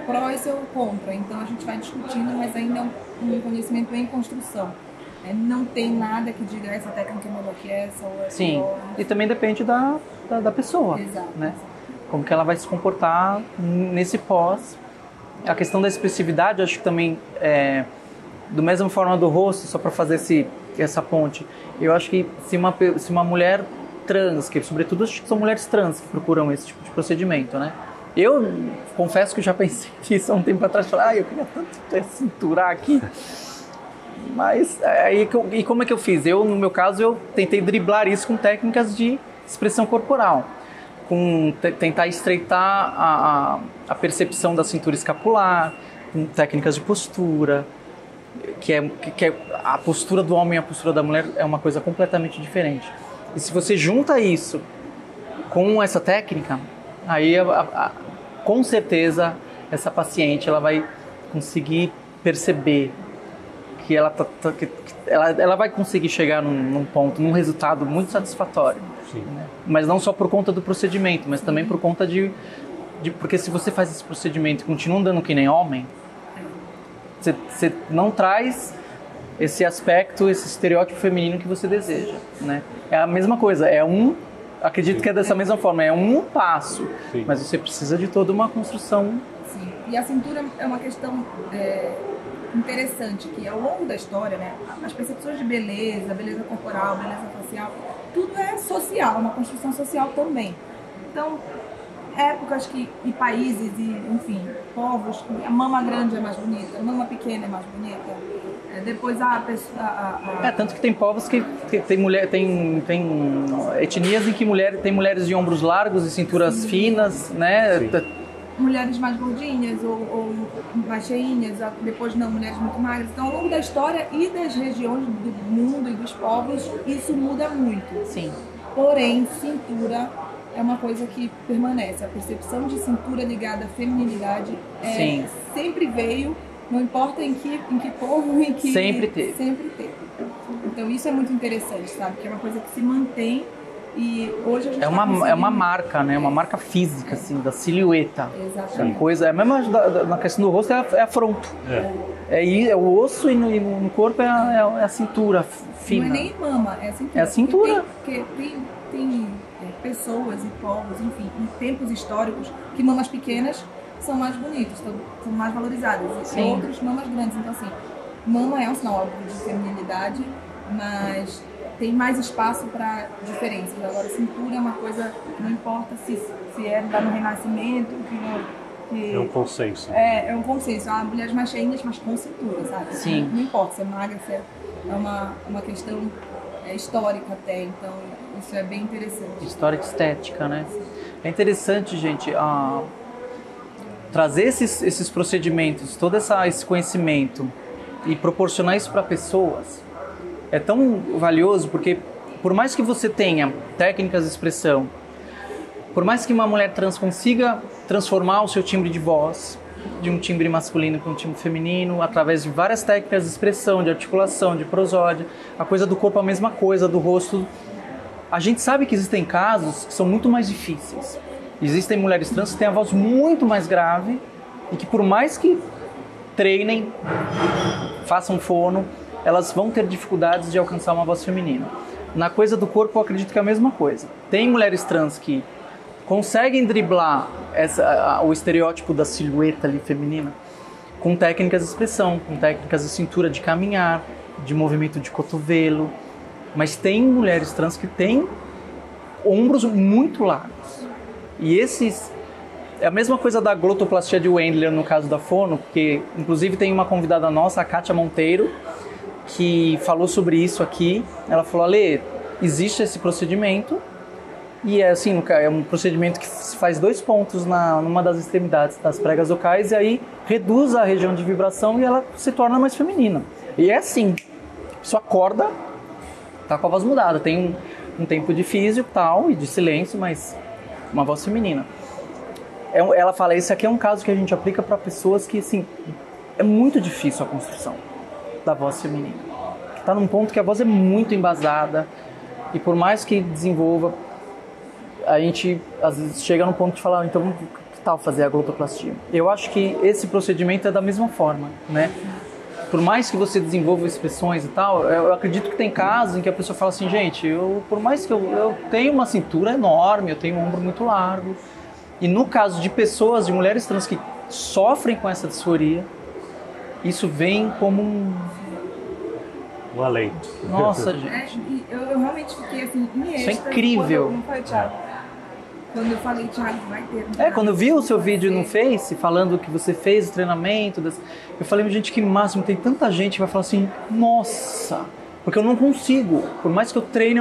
pró e seu contra, então a gente vai discutindo, mas ainda é um conhecimento em construção. Não tem nada que diga essa técnica é melhor que essa ou essa. Sim, e também depende da pessoa. Exato. Né? Como que ela vai se comportar nesse pós. A questão da expressividade, acho que também, do mesma forma do rosto, só para fazer essa ponte, eu acho que se uma mulher trans, que sobretudo acho que são mulheres trans que procuram esse tipo de procedimento, né? Eu confesso que já pensei nisso há um tempo atrás, falei, eu queria tanto ter cintura aqui. Mas, e como é que eu fiz? No meu caso, eu tentei driblar isso com técnicas de expressão corporal, com tentar estreitar a percepção da cintura escapular, com técnicas de postura, que a postura do homem e a postura da mulher é uma coisa completamente diferente. E se você junta isso com essa técnica, aí com certeza essa paciente ela vai conseguir perceber que ela vai conseguir chegar num ponto, num resultado muito satisfatório. Né? Mas não só por conta do procedimento, mas também por conta porque se você faz esse procedimento e continua andando que nem homem, você não traz esse aspecto, esse estereótipo feminino que você deseja, né? É a mesma coisa, acredito que é dessa mesma forma, é um passo, mas você precisa de toda uma construção. Sim, e a cintura é uma questão interessante, que ao longo da história, né, as percepções de beleza corporal, beleza facial, tudo é social, uma construção social também. Então, épocas e países e, enfim, povos, a mama grande é mais bonita, a mama pequena é mais bonita. Depois tanto que tem povos que tem etnias em que tem mulheres de ombros largos e cinturas finas, né? Mulheres mais gordinhas ou mais cheinhas, depois não, mulheres muito magras. Então, ao longo da história e das regiões do mundo e dos povos, isso muda muito. Sim. Porém, cintura é uma coisa que permanece. A percepção de cintura ligada à feminilidade sempre veio, não importa em que povo, em que... Sempre teve. Sempre teve. Então, isso é muito interessante, sabe? Que é uma coisa que se mantém E hoje a gente é uma marca, né? Uma marca física, assim, da silhueta. Exatamente. Coisa, é mesmo na questão do rosto, é a fronto. É o osso e no corpo é a cintura fina. Não é nem mama, é a cintura. É a cintura. Porque tem pessoas e povos, enfim, em tempos históricos, que mamas pequenas são mais bonitas, são mais valorizadas. E outros mamas grandes. Então, assim, mama é um sinal óbvio de feminilidade, mas tem mais espaço para diferenças. Agora, cintura é uma coisa que não importa se é no Renascimento, é um consenso. É um consenso. Há mulheres mais cheinhas, mas com cintura, sabe? Sim. Não importa se é magra, se é uma questão histórica até. Então, isso é bem interessante. Histórica estética, né? É interessante, gente, trazer esses procedimentos, todo esse conhecimento e proporcionar isso para pessoas é tão valioso, porque por mais que você tenha técnicas de expressão, por mais que uma mulher trans consiga transformar o seu timbre de voz de um timbre masculino para um timbre feminino, através de várias técnicas de expressão, de articulação, de prosódia, a coisa do corpo a mesma coisa, do rosto, a gente sabe que existem casos que são muito mais difíceis. Existem mulheres trans que têm a voz muito mais grave e que por mais que treinem, façam fono, elas vão ter dificuldades de alcançar uma voz feminina. Na coisa do corpo, eu acredito que é a mesma coisa. Tem mulheres trans que conseguem driblar o estereótipo da silhueta ali feminina com técnicas de expressão, com técnicas de cintura, de caminhar, de movimento de cotovelo. Mas tem mulheres trans que têm ombros muito largos. E é a mesma coisa da glotoplastia de Wendler no caso da fono, porque inclusive tem uma convidada nossa, a Kátia Monteiro, que falou sobre isso aqui. Ela falou: Ale, existe esse procedimento e é assim, é um procedimento que se faz 2 pontos numa das extremidades das pregas vocais e aí reduz a região de vibração e ela se torna mais feminina. E é assim, a pessoa acorda, tá com a voz mudada, tem um tempo de físio tal e de silêncio, mas uma voz feminina. Ela fala, esse aqui é um caso que a gente aplica para pessoas que, assim, é muito difícil a construção da voz feminina. Está num ponto que a voz é muito embasada e por mais que desenvolva, a gente às vezes chega num ponto de falar, então que tal fazer a glotoplastia? Eu acho que esse procedimento é da mesma forma, né? Por mais que você desenvolva expressões e tal, eu acredito que tem casos em que a pessoa fala assim, gente, por mais que eu tenho uma cintura enorme, eu tenho um ombro muito largo, e no caso de pessoas, de mulheres trans que sofrem com essa disforia, isso vem como um alento. Nossa, gente. Eu realmente fiquei assim, em êxtase. Isso é incrível. Quando eu falei, Thiago, vai ter. Quando eu vi o seu vídeo no Face, falando que você fez o treinamento, eu falei, gente, que máximo, tem tanta gente que vai falar assim, nossa, porque eu não consigo, por mais que eu treine,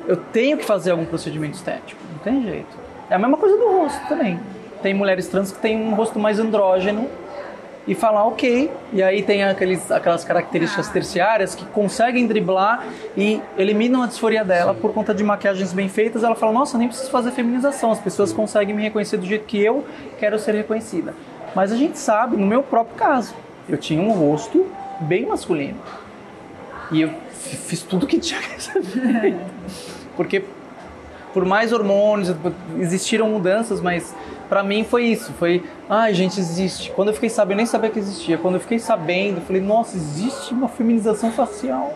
eu tenho que fazer algum procedimento estético, não tem jeito. É a mesma coisa do rosto também. Tem mulheres trans que têm um rosto mais andrógeno e falar ok, e aí tem aquelas características terciárias que conseguem driblar e eliminam a disforia dela por conta de maquiagens bem feitas. Ela fala, nossa, nem preciso fazer feminização, as pessoas conseguem me reconhecer do jeito que eu quero ser reconhecida. Mas a gente sabe, no meu próprio caso, eu tinha um rosto bem masculino e eu fiz tudo que tinha que ser feito, porque por mais hormônios, existiram mudanças, mas pra mim foi isso, ai gente, existe. Quando eu fiquei sabendo, eu nem sabia que existia, quando eu fiquei sabendo, eu falei, nossa, existe uma feminização facial.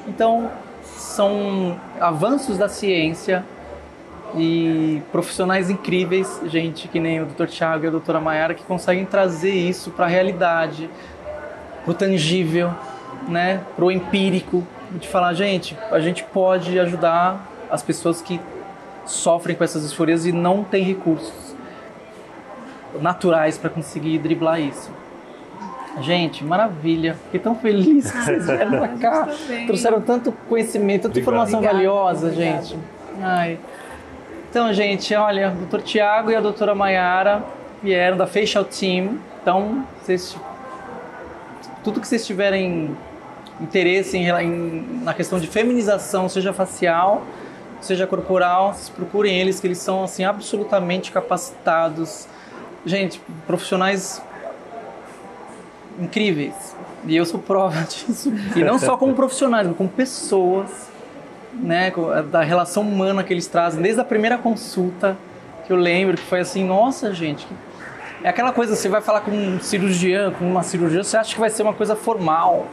Então, são avanços da ciência e profissionais incríveis, gente que nem o Dr. Thiago e a doutora Mayara, que conseguem trazer isso pra realidade, pro tangível, né, pro empírico, de falar, gente, a gente pode ajudar as pessoas que sofrem com essas disforias e não têm recursos naturais para conseguir driblar isso. Gente, maravilha. Fiquei tão feliz que vocês vieram pra cá. Trouxeram tanto conhecimento, tanta informação valiosa, gente. Ai. Então, gente, olha, o Dr. Thiago e a doutora Mayara vieram da Facial Team. Então, tudo que vocês tiverem interesse na questão de feminização, seja facial, seja corporal, vocês procurem eles, que eles são assim absolutamente capacitados. Gente, profissionais incríveis. E eu sou prova disso. E não só como profissionais, mas como pessoas né, da relação humana que eles trazem, desde a primeira consulta, que eu lembro, que foi assim, nossa, gente, é aquela coisa, você vai falar com um cirurgião, com uma cirurgia, você acha que vai ser uma coisa formal,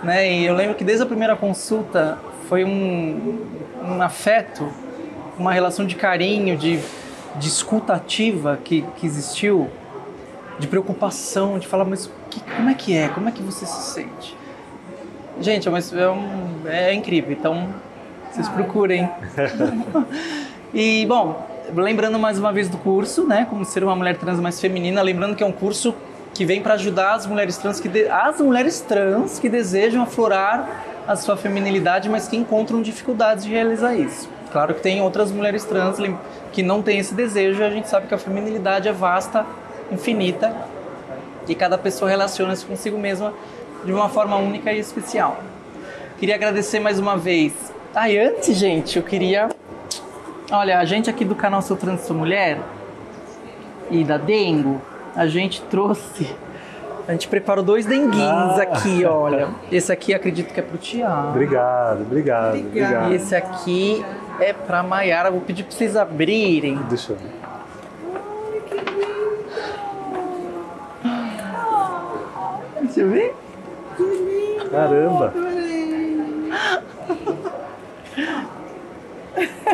né, e eu lembro que desde a primeira consulta foi um afeto, uma relação de carinho, de escuta ativa que existiu, de preocupação, de falar, mas como é que é? Como é que você se sente? Gente, é incrível, então vocês procurem. E, bom, lembrando mais uma vez do curso, né, como ser uma mulher trans mais feminina, lembrando que é um curso que vem para ajudar as mulheres trans que desejam aflorar a sua feminilidade, mas que encontram dificuldades de realizar isso. Claro que tem outras mulheres trans que não têm esse desejo, e a gente sabe que a feminilidade é vasta, infinita, e cada pessoa relaciona-se consigo mesma de uma forma única e especial. Queria agradecer mais uma vez. E antes, gente, eu queria... Olha, a gente aqui do canal Sou Trans, Sou Mulher e da Dengo, a gente preparou 2 denguinhos aqui, olha. Esse aqui acredito que é pro Thiago. Obrigado. E esse aqui é pra Maiara. Vou pedir pra vocês abrirem. Deixa eu ver. Deixa eu ver. Caramba!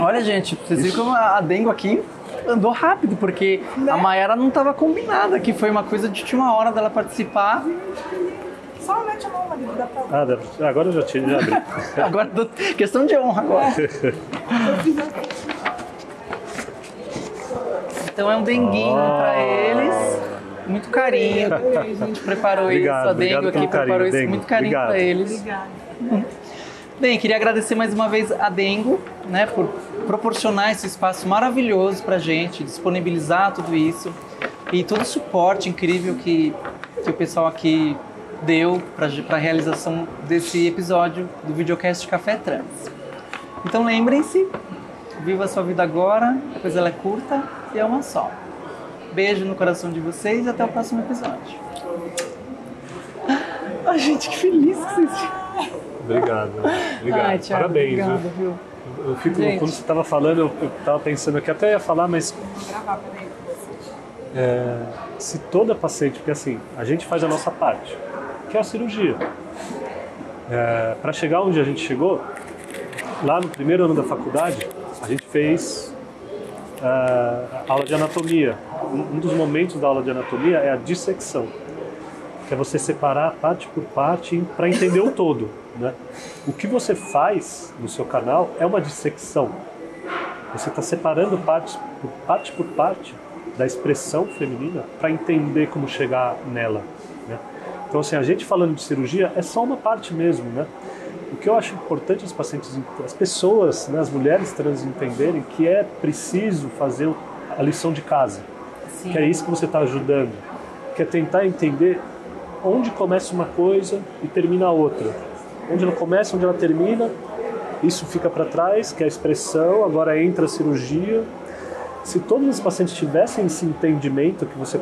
Olha, gente, vocês viram como a Dengo aqui andou rápido, porque a Maiara não estava combinada, que foi uma coisa de última hora dela participar. Só mete a mão, marido, dá pra... Agora eu já abri. Agora, questão de honra agora. Então é um denguinho para eles. Muito carinho. A gente preparou isso, a Dengo aqui preparou isso com muito carinho para eles. Obrigada. Bem, queria agradecer mais uma vez a Dengo, né, por proporcionar esse espaço maravilhoso pra gente, disponibilizar tudo isso e todo o suporte incrível que o pessoal aqui deu para a realização desse episódio do videocast Café Trans. Então lembrem-se, viva a sua vida agora, pois ela é curta e é uma só. Beijo no coração de vocês e até o próximo episódio. Ai, gente, que feliz que vocês... Obrigado. Ai, Thiago, parabéns. obrigado, viu? Eu fico, quando você estava falando, eu estava pensando que até ia falar, mas se toda paciente, porque assim, a gente faz a nossa parte, que é a cirurgia. Para chegar onde a gente chegou, lá no primeiro ano da faculdade, a gente fez aula de anatomia. Um dos momentos da aula de anatomia é a dissecção, que é você separar parte por parte para entender o todo, né? O que você faz no seu canal é uma dissecção. Você está separando parte por parte da expressão feminina para entender como chegar nela, né? Então, assim, a gente falando de cirurgia é só uma parte mesmo, né? O que eu acho importante as pessoas, né, as mulheres trans entenderem que é preciso fazer a lição de casa. Sim. Que é isso que você está ajudando, que é tentar entender onde começa uma coisa e termina a outra. Onde ela começa, onde ela termina, isso fica para trás, que é a expressão, agora entra a cirurgia. Se todos os pacientes tivessem esse entendimento que você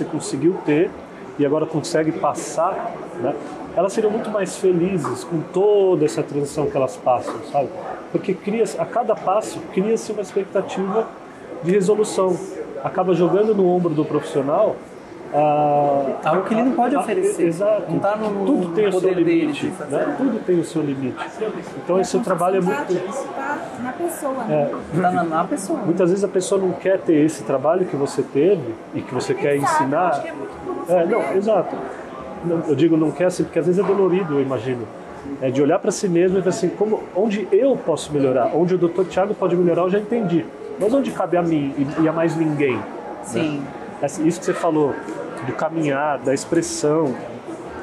conseguiu ter e agora consegue passar, né, elas seriam muito mais felizes com toda essa transição que elas passam, sabe? Porque a cada passo cria-se uma expectativa de resolução. Acaba jogando no ombro do profissional algo que ele não pode oferecer. Exato. Não está tudo tem o seu limite, né? Tudo tem o seu limite. Então esse trabalho é muito... Está na pessoa, né? Está na pessoa. Muitas vezes a pessoa não quer ter esse trabalho que você teve e que você quer ensinar. Acho que é muito por você não, exato. Eu digo não quer assim, porque às vezes é dolorido, eu imagino. É de olhar para si mesmo e ver assim, onde eu posso melhorar, onde o Dr. Thiago pode melhorar, eu já entendi. Mas onde cabe a mim e a mais ninguém? Sim. Né? Isso que você falou, do caminhar, da expressão,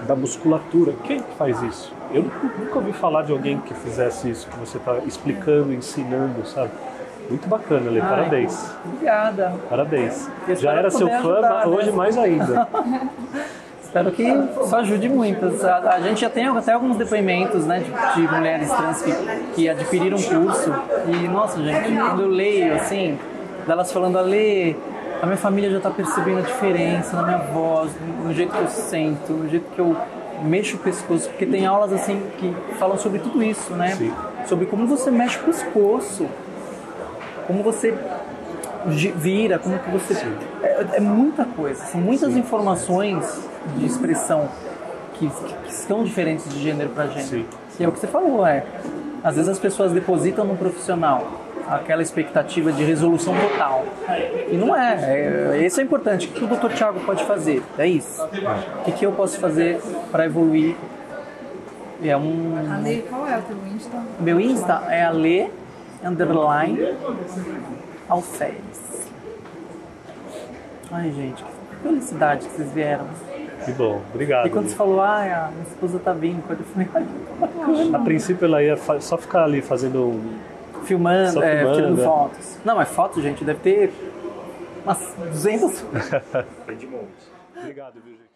da musculatura. Quem faz isso? Eu nunca ouvi falar de alguém que fizesse isso, que você está explicando, ensinando, sabe? Muito bacana, Lê. Parabéns. Obrigada. Parabéns. Já era seu fã, mas hoje mais ainda. Espero que isso ajude muitas. A gente já tem até alguns depoimentos, né, de mulheres trans que adquiriram curso. E, nossa, gente, quando eu leio, assim, delas falando, Lê, a minha família já está percebendo a diferença na minha voz, no jeito que eu sento, no jeito que eu mexo o pescoço, porque tem aulas assim que falam sobre tudo isso, né? Sim. sobre como você mexe com o pescoço, como você vira, como que você... É muita coisa, são muitas informações de expressão que são diferentes de gênero para gênero. Sim. E é o que você falou, às vezes as pessoas depositam no profissional aquela expectativa de resolução total. E não isso é importante. O que o Dr. Thiago pode fazer? É isso. O que eu posso fazer para evoluir? Ale, qual é o teu Insta? Meu Insta é Ale_Alceres. Ai, gente, que felicidade que vocês vieram. Que bom, obrigado. E quando você falou, a minha esposa tá vindo, eu falei, ai, que bacana. A princípio ela ia só ficar ali fazendo filmando, tirando fotos. Não, mas foto, gente, deve ter umas 200. É de monte. Obrigado, viu, gente?